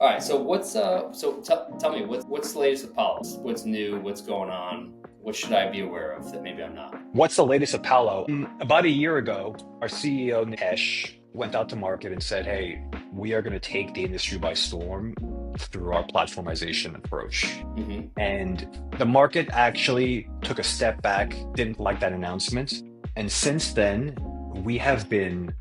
All right. So tell me what's the latest with Palo? What's new? What's going on? What should I be aware of that maybe I'm not? What's the latest at Palo? About a year ago, our CEO, Nitesh, went out to market and said, hey, we are going to take the industry by storm through our platformization approach. Hmm. And the market actually took a step back, didn't like that announcement. And since then, we have been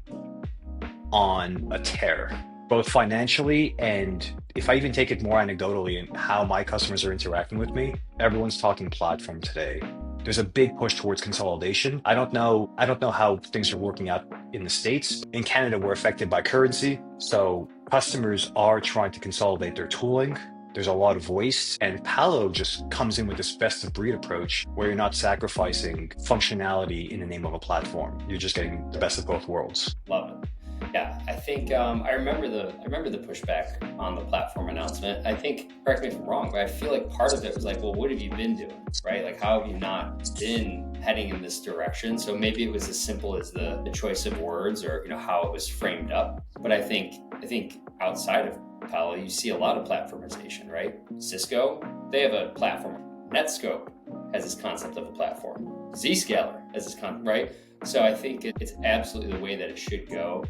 on a tear, both financially and if I even take it more anecdotally and how my customers are interacting with me, everyone's talking platform today. There's a big push towards consolidation. I don't know how things are working out in the States. In Canada, we're affected by currency. So customers are trying to consolidate their tooling. There's a lot of waste, and Palo just comes in with this best of breed approach where you're not sacrificing functionality in the name of a platform. You're just getting the best of both worlds. Love it. Yeah, I think I remember the pushback on the platform announcement. I think, correct me if I'm wrong, but I feel like part of it was like, well, what have you been doing, right? Like, how have you not been heading in this direction? So maybe it was as simple as the choice of words or how it was framed up. But I think outside of Palo, you see a lot of platformization, right? Cisco, they have a platform. Netscope has this concept of a platform. Zscaler has this concept, right? So I think it's absolutely the way that it should go.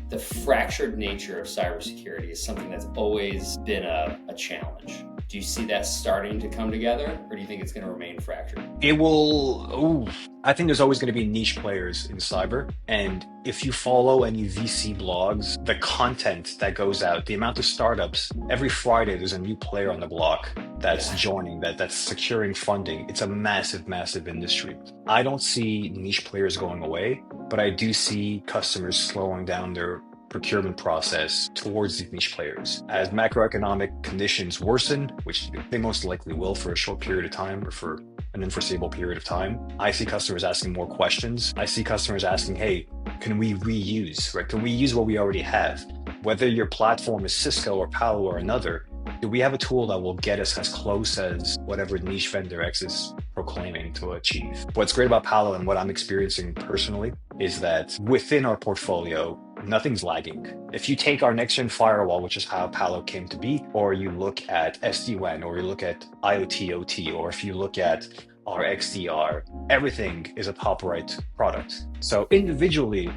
The fractured nature of cybersecurity is something that's always been a challenge. Do you see that starting to come together, or do you think it's going to remain fractured? It will. I think there's always going to be niche players in cyber. And if you follow any VC blogs, the content that goes out, the amount of startups, every Friday there's a new player on the block that's Yeah. joining, that's securing funding. It's a massive, massive industry. I don't see niche players going away, but I do see customers slowing down their procurement process towards these niche players. As Yeah. macroeconomic conditions worsen, which they most likely will for a short period of time or for an unforeseeable period of time, I see customers asking more questions. I see customers asking, hey, can we reuse, right? Can we use what we already have? Whether your platform is Cisco or Palo or another, do we have a tool that will get us as close as whatever niche vendor X is proclaiming to achieve? What's great about Palo and what I'm experiencing personally is that within our portfolio, nothing's lagging. If you take our next gen firewall, which is how Palo came to be, or you look at SD-WAN, or you look at IoT OT, or if you look at our XDR, everything is a top right product. So individually,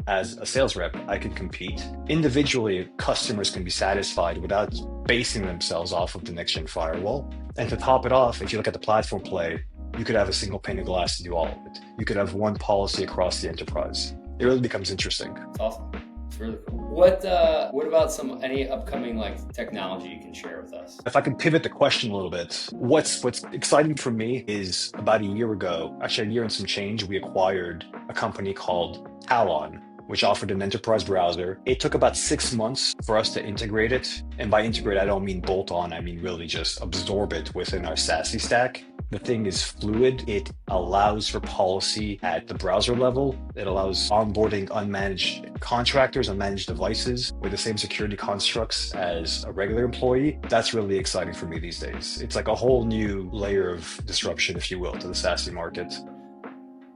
as a sales rep, I can compete. Individually, customers can be satisfied without basing themselves off of the next gen firewall. And to top it off, if you look at the platform play, you could have a single pane of glass to do all of it. You could have one policy across the enterprise. It really becomes interesting. It's awesome. It's really cool. What about any upcoming like technology you can share with us? If I could pivot the question a little bit, what's exciting for me is about a year ago, actually a year and some change, we acquired a company called Talon, which offered an enterprise browser. It took about 6 months for us to integrate it. And by integrate, I don't mean bolt on, I mean really just absorb it within our SASE stack. The thing is fluid. It allows for policy at the browser level. It allows onboarding unmanaged contractors, unmanaged devices with the same security constructs as a regular employee. That's really exciting for me these days. It's like a whole new layer of disruption, if you will, to the SASE market.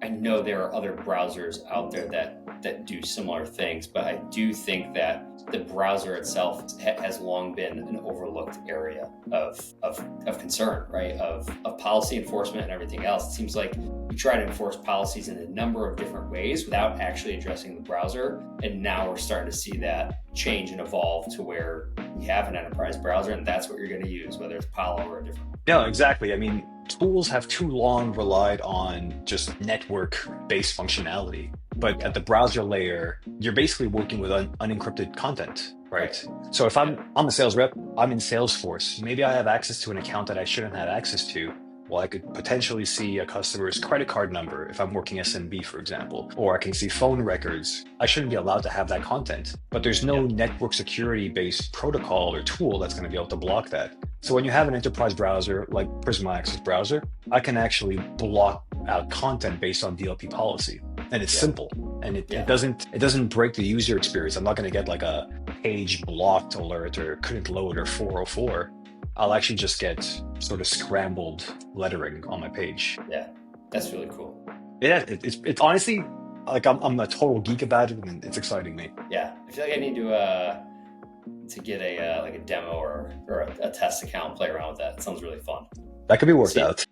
I know there are other browsers out there that do similar things, but I do think that the browser itself has long been an overlooked area of concern, right? Of policy enforcement and everything else. It seems like we try to enforce policies in a number of different ways without actually addressing the browser. And now we're starting to see that change and evolve to where we have an enterprise browser, and that's what you're going to use, whether it's Palo or a different one. No, exactly. I mean, tools have too long relied on just network-based functionality. But Yeah. at the browser layer, you're basically working with unencrypted content, Right. right? So if Yeah. I'm a sales rep, I'm in Salesforce. Maybe I have access to an account that I shouldn't have access to. Well, I could potentially see a customer's credit card number if I'm working SMB, for example, or I can see phone records. I shouldn't be allowed to have that content, but there's no Yeah. network security based protocol or tool that's going to be able to block that. So when you have an enterprise browser like Prisma Access browser, I can actually block out content based on DLP policy. And it's Yeah. simple. And it Yeah. doesn't break the user experience. I'm not going to get like a page blocked alert or couldn't load or 404. I'll actually just get sort of scrambled lettering on my page. Yeah. That's really cool. Yeah, it's honestly like I'm a total geek about it, and it's exciting me. Yeah, I feel like I need to to get a like a demo or a test account, and play around with that. It sounds really fun. That could be worked See, out.